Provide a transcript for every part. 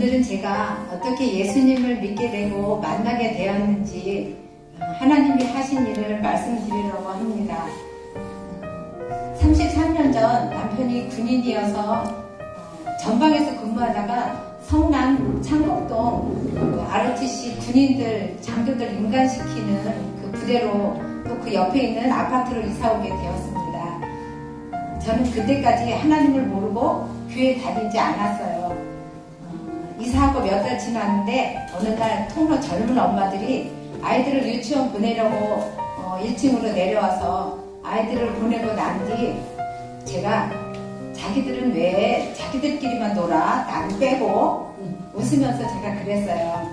오늘은 제가 어떻게 예수님을 믿게 되고 만나게 되었는지 하나님이 하신 일을 말씀드리려고 합니다. 33년 전 남편이 군인이어서 전방에서 근무하다가 성남 창곡동 ROTC 군인들, 장교들 임관시키는 그 부대로 또 그 옆에 있는 아파트로 이사 오게 되었습니다. 저는 그때까지 하나님을 모르고 교회 다니지 않았어요. 이사하고 몇 달 지났는데 어느 날 통로 젊은 엄마들이 아이들을 유치원 보내려고 1층으로 내려와서 아이들을 보내고 난 뒤 제가 자기들은 왜 자기들끼리만 놀아? 나는 빼고 웃으면서 제가 그랬어요.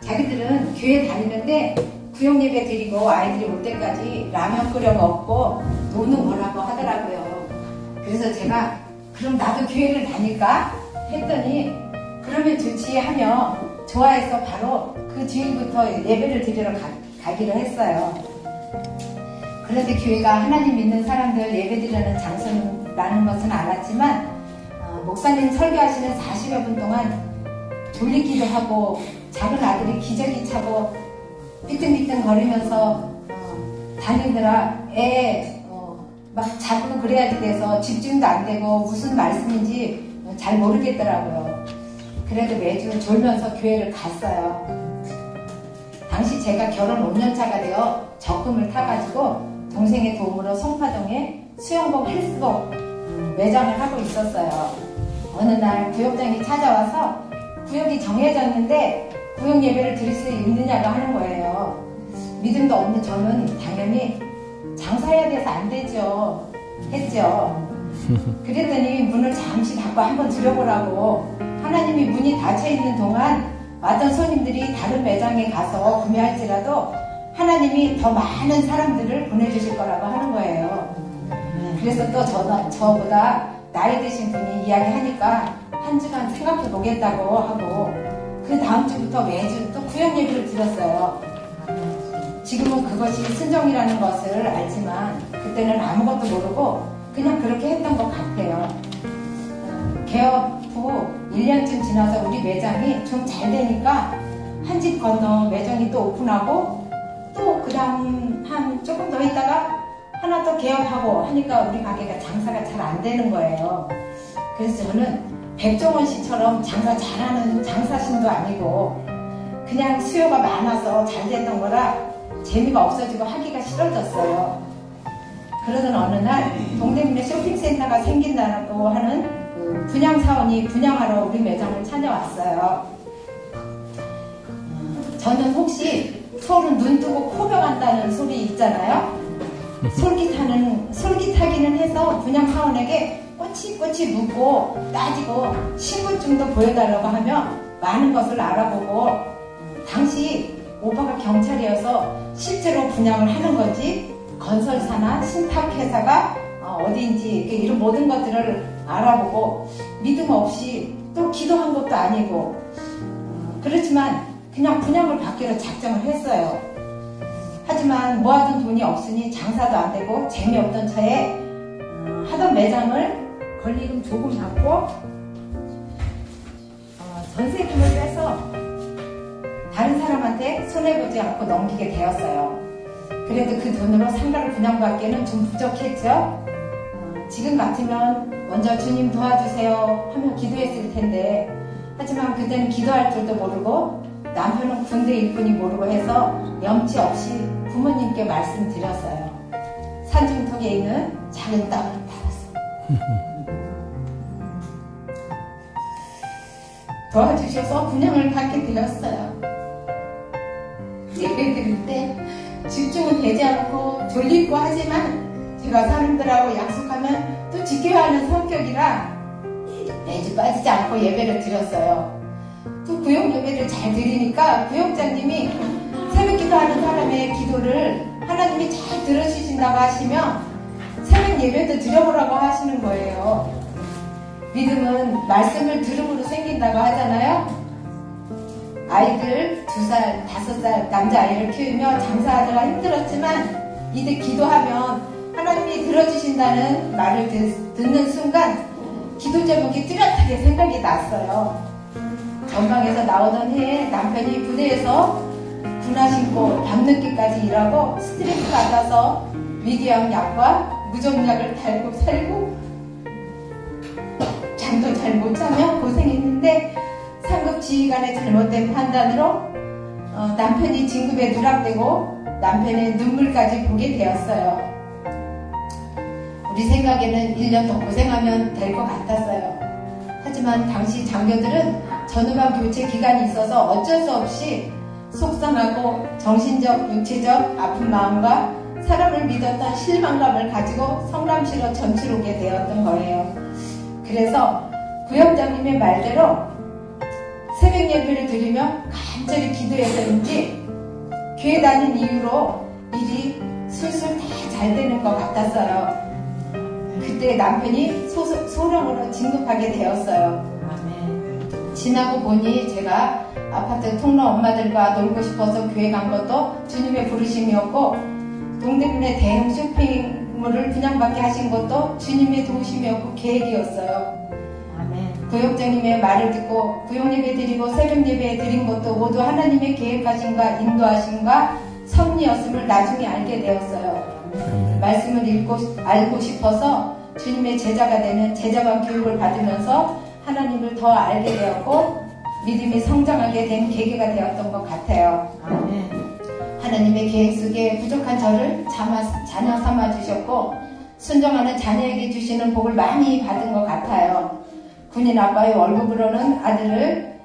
자기들은 교회 다니는데 구역예배 드리고 아이들이 올 때까지 라면 끓여 먹고 노는 거라고 하더라고요. 그래서 제가 그럼 나도 교회를 다닐까? 했더니 그러면 좋지 하며 좋아해서 바로 그 주일부터 예배를 드리러 가기로 했어요. 그런데 교회가 하나님 믿는 사람들 예배 드리는 장소라는 것은 알았지만 목사님 설교하시는 40여 분 동안 졸리기도 하고 작은 아들이 기저귀 차고 삐뚤삐뚤 거리면서 다니느라 막 자꾸 그래야지 돼서 집중도 안 되고 무슨 말씀인지 잘 모르겠더라고요. 그래도 매주 졸면서 교회를 갔어요. 당시 제가 결혼 5년차가 되어 적금을 타가지고 동생의 도움으로 송파동에 수영복 헬스복 매장을 하고 있었어요. 어느 날 구역장이 찾아와서 구역이 정해졌는데 구역 예배를 드릴 수 있느냐고 하는 거예요. 믿음도 없는 저는 당연히 장사해야 돼서 안 되죠 했죠. 그랬더니 문을 잠시 닫고 한번 들여보라고 하나님이 문이 닫혀있는 동안 왔던 손님들이 다른 매장에 가서 구매할지라도 하나님이 더 많은 사람들을 보내주실 거라고 하는 거예요. 그래서 또 저보다 나이 드신 분이 이야기하니까 한 주간 생각해 보겠다고 하고 그 다음 주부터 매주 또 구역 예배를 드렸어요. 지금은 그것이 순종이라는 것을 알지만 그때는 아무것도 모르고 그냥 그렇게 했던 것 같아요. 개업 후 1년쯤 지나서 우리 매장이 좀 잘 되니까 한 집 건너 매장이 또 오픈하고 또 그 다음 한 조금 더 있다가 하나 또 개업하고 하니까 우리 가게가 장사가 잘 안 되는 거예요. 그래서 저는 백종원 씨처럼 장사 잘하는 장사신도 아니고 그냥 수요가 많아서 잘 됐던 거라 재미가 없어지고 하기가 싫어졌어요. 그러던 어느 날 동대문에 쇼핑센터가 생긴다고 하는 그 분양사원이 분양하러 우리 매장을 찾아왔어요. 저는 혹시 서울은 눈 뜨고 코 벼간다는 소리 있잖아요. 솔깃하기는 해서 분양사원에게 꼬치꼬치 묻고 따지고 신분증도 보여달라고 하며 많은 것을 알아보고 당시 오빠가 경찰이어서 실제로 분양을 하는 건지 건설사나 신탁회사가 어디인지 이런 모든 것들을 알아보고 믿음 없이 또 기도한 것도 아니고 그렇지만 그냥 분양을 받기로 작정을 했어요. 하지만 모아둔 돈이 없으니 장사도 안 되고 재미없던 차에 하던 매장을 권리금 조금 받고 전세금을 빼서 다른 사람한테 손해보지 않고 넘기게 되었어요. 그래도 그 돈으로 상가를 분양받기에는 좀 부족했죠. 지금 같으면 먼저 주님 도와주세요 하며 기도했을 텐데 하지만 그때는 기도할 줄도 모르고 남편은 군대 일뿐이 모르고 해서 염치 없이 부모님께 말씀드렸어요. 산중턱에 있는 작은 땅을 팔았어요. 도와주셔서 분양을 받게 되었어요. 예배 드릴 때 집중은 되지 않고 졸리고 하지만 제가 사람들하고 약속하면 또 지켜야 하는 성격이라 매주 빠지지 않고 예배를 드렸어요. 또 구역 예배를 잘 드리니까 구역장님이 새벽 기도하는 사람의 기도를 하나님이 잘 들어주신다고 하시며 새벽 예배도 드려보라고 하시는 거예요. 믿음은 말씀을 들음으로 생긴다고 하잖아요. 아이들 2살, 5살 남자아이를 키우며 장사하느라 힘들었지만 이제 기도하면 하나님이 들어주신다는 말을 듣는 순간 기도 제목이 뚜렷하게 생각이 났어요. 전방에서 나오던 해에 남편이 부대에서 군화 신고 밤늦게까지 일하고 스트레스 받아서 위궤양 약과 무정약을 달고 살고 잠도 잘 못 자며 고생했는데 상급 지휘관의 잘못된 판단으로 남편이 진급에 누락되고 남편의 눈물까지 보게 되었어요. 우리 생각에는 1년 더 고생하면 될 것 같았어요. 하지만 당시 장교들은 전후반 교체 기간이 있어서 어쩔 수 없이 속상하고 정신적, 육체적 아픈 마음과 사람을 믿었던 실망감을 가지고 성남시로 전출 오게 되었던 거예요. 그래서 구역장님의 말대로 새벽 예배를 드리며 간절히 기도해서인지 교회 다닌 이후로 일이 술술 다 잘 되는 것 같았어요. 그때 남편이 소령으로 진급하게 되었어요. 지나고 보니 제가 아파트 통로 엄마들과 놀고 싶어서 교회 간 것도 주님의 부르심이었고 동대문에 대형 쇼핑몰을 분양받게 하신 것도 주님의 도우심이었고 계획이었어요. 구역장님의 말을 듣고 구역예배 드리고 새벽예배 드린 것도 모두 하나님의 계획하심과 인도하심과 섭리였음을 나중에 알게 되었어요. 말씀을 알고 싶어서 주님의 제자가 되는 제자반 교육을 받으면서 하나님을 더 알게 되었고 믿음이 성장하게 된 계기가 되었던 것 같아요. 하나님의 계획 속에 부족한 저를 자녀 삼아 주셨고 순종하는 자녀에게 주시는 복을 많이 받은 것 같아요. 군인 아빠의 월급으로는 아들을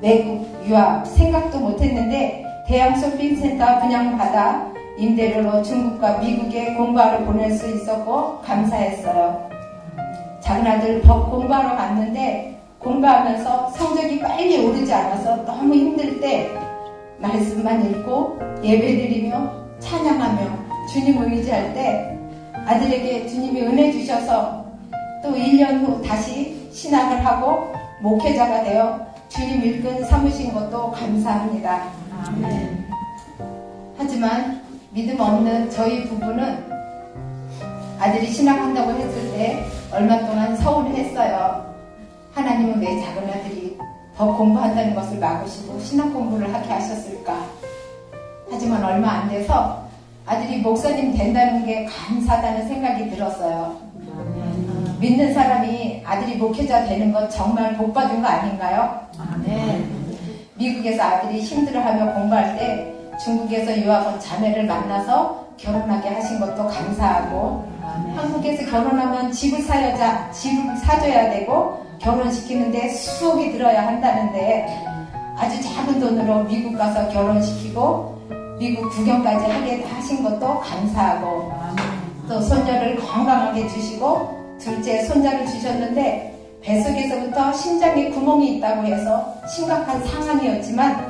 외국 유학 생각도 못했는데 대형 쇼핑센터 분양받아 임대료로 중국과 미국에 공부하러 보낼 수 있었고 감사했어요. 작은 아들 법 공부하러 갔는데 공부하면서 성적이 빨리 오르지 않아서 너무 힘들 때 말씀만 읽고 예배드리며 찬양하며 주님을 의지할 때 아들에게 주님이 은혜 주셔서 또 1년 후 다시 신학을 하고 목회자가 되어 주님 일꾼 삼으신 것도 감사합니다. 아멘. 하지만 믿음 없는 저희 부부는 아들이 신학한다고 했을 때 얼마 동안 서운했어요. 하나님은 왜 작은 아들이 더 공부한다는 것을 막으시고 신학 공부를 하게 하셨을까? 하지만 얼마 안 돼서 아들이 목사님 된다는 게 감사하다는 생각이 들었어요. 믿는 사람이 아들이 목회자 되는 건 정말 복받은 거 아닌가요? 미국에서 아들이 힘들어하며 공부할 때 중국에서 유학 온 자매를 만나서 결혼하게 하신 것도 감사하고 한국에서 결혼하면 집을 사줘야 되고 결혼시키는데 수억이 들어야 한다는데 아주 작은 돈으로 미국 가서 결혼시키고 미국 구경까지 하게 하신 것도 감사하고 또 손녀를 건강하게 주시고 둘째 손자를 주셨는데 뱃속에서부터 심장에 구멍이 있다고 해서 심각한 상황이었지만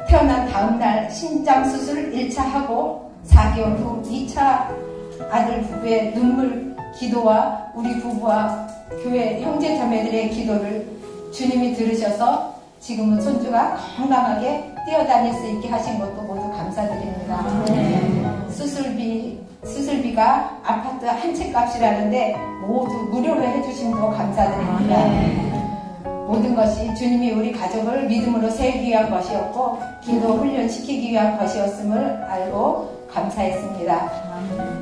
태어난 다음날 심장수술 1차 하고 4개월 후 2차 아들 부부의 눈물 기도와 우리 부부와 교회 형제 자매들의 기도를 주님이 들으셔서 지금은 손주가 건강하게 뛰어다닐 수 있게 하신 것도 모두 감사드립니다. 수술비가 아파트 한 채 값이라는데 모두 무료로 해주심도 감사드립니다. 모든 것이 주님이 우리 가족을 믿음으로 세우기 위한 것이었고 기도 훈련시키기 위한 것이었음을 알고 감사했습니다.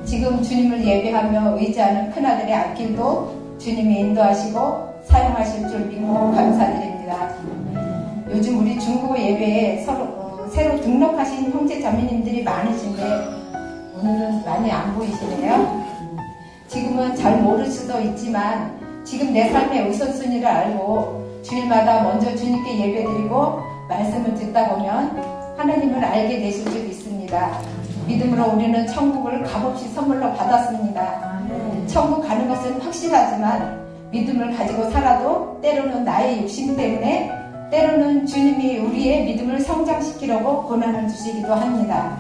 지금 주님을 예배하며 의지하는 큰아들의 앞길도 주님이 인도하시고 사용하실 줄 믿고 감사드립니다. 요즘 우리 중국어 예배에 새로 등록하신 형제 자매님들이 많으신데 오늘은 많이 안 보이시네요. 지금은 잘 모를 수도 있지만 지금 내 삶의 우선순위를 알고 주일마다 먼저 주님께 예배드리고 말씀을 듣다 보면 하나님을 알게 되실 줄 믿습니다. 믿음으로 우리는 천국을 값없이 선물로 받았습니다. 천국 가는 것은 확실하지만 믿음을 가지고 살아도 때로는 나의 욕심 때문에 때로는 주님이 우리의 믿음을 성장시키려고 고난을 주시기도 합니다.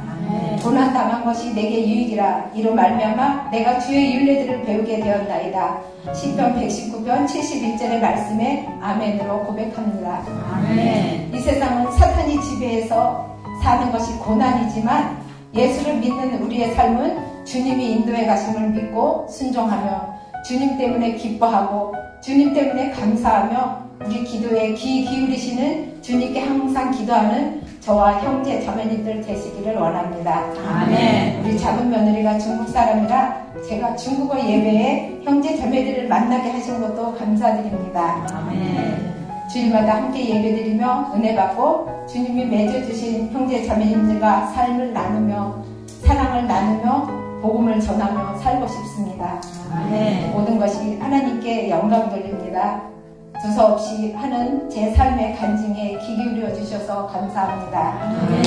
고난 당한 것이 내게 유익이라 이로 말미암아 내가 주의 율례들을 배우게 되었나이다. 시편 119편 71절의 말씀에 아멘으로 고백합니다. 아멘. 이 세상은 사탄이 지배해서 사는 것이 고난이지만 예수를 믿는 우리의 삶은 주님이 인도해 가심을 믿고 순종하며 주님 때문에 기뻐하고 주님 때문에 감사하며 우리 기도에 귀 기울이시는 주님께 항상 기도하는 저와 형제 자매님들 되시기를 원합니다. 아멘. 우리 작은 며느리가 중국 사람이라 제가 중국어 예배에 형제 자매들을 만나게 하신 것도 감사드립니다. 아멘. 주일마다 함께 예배드리며 은혜 받고 주님이 맺어주신 형제 자매님들과 삶을 나누며 사랑을 나누며 복음을 전하며 살고 싶습니다. 아멘. 모든 것이 하나님께 영광 돌립니다. 두서없이 하는 제 삶의 간증에 귀 기울여 주셔서 감사합니다. 아멘.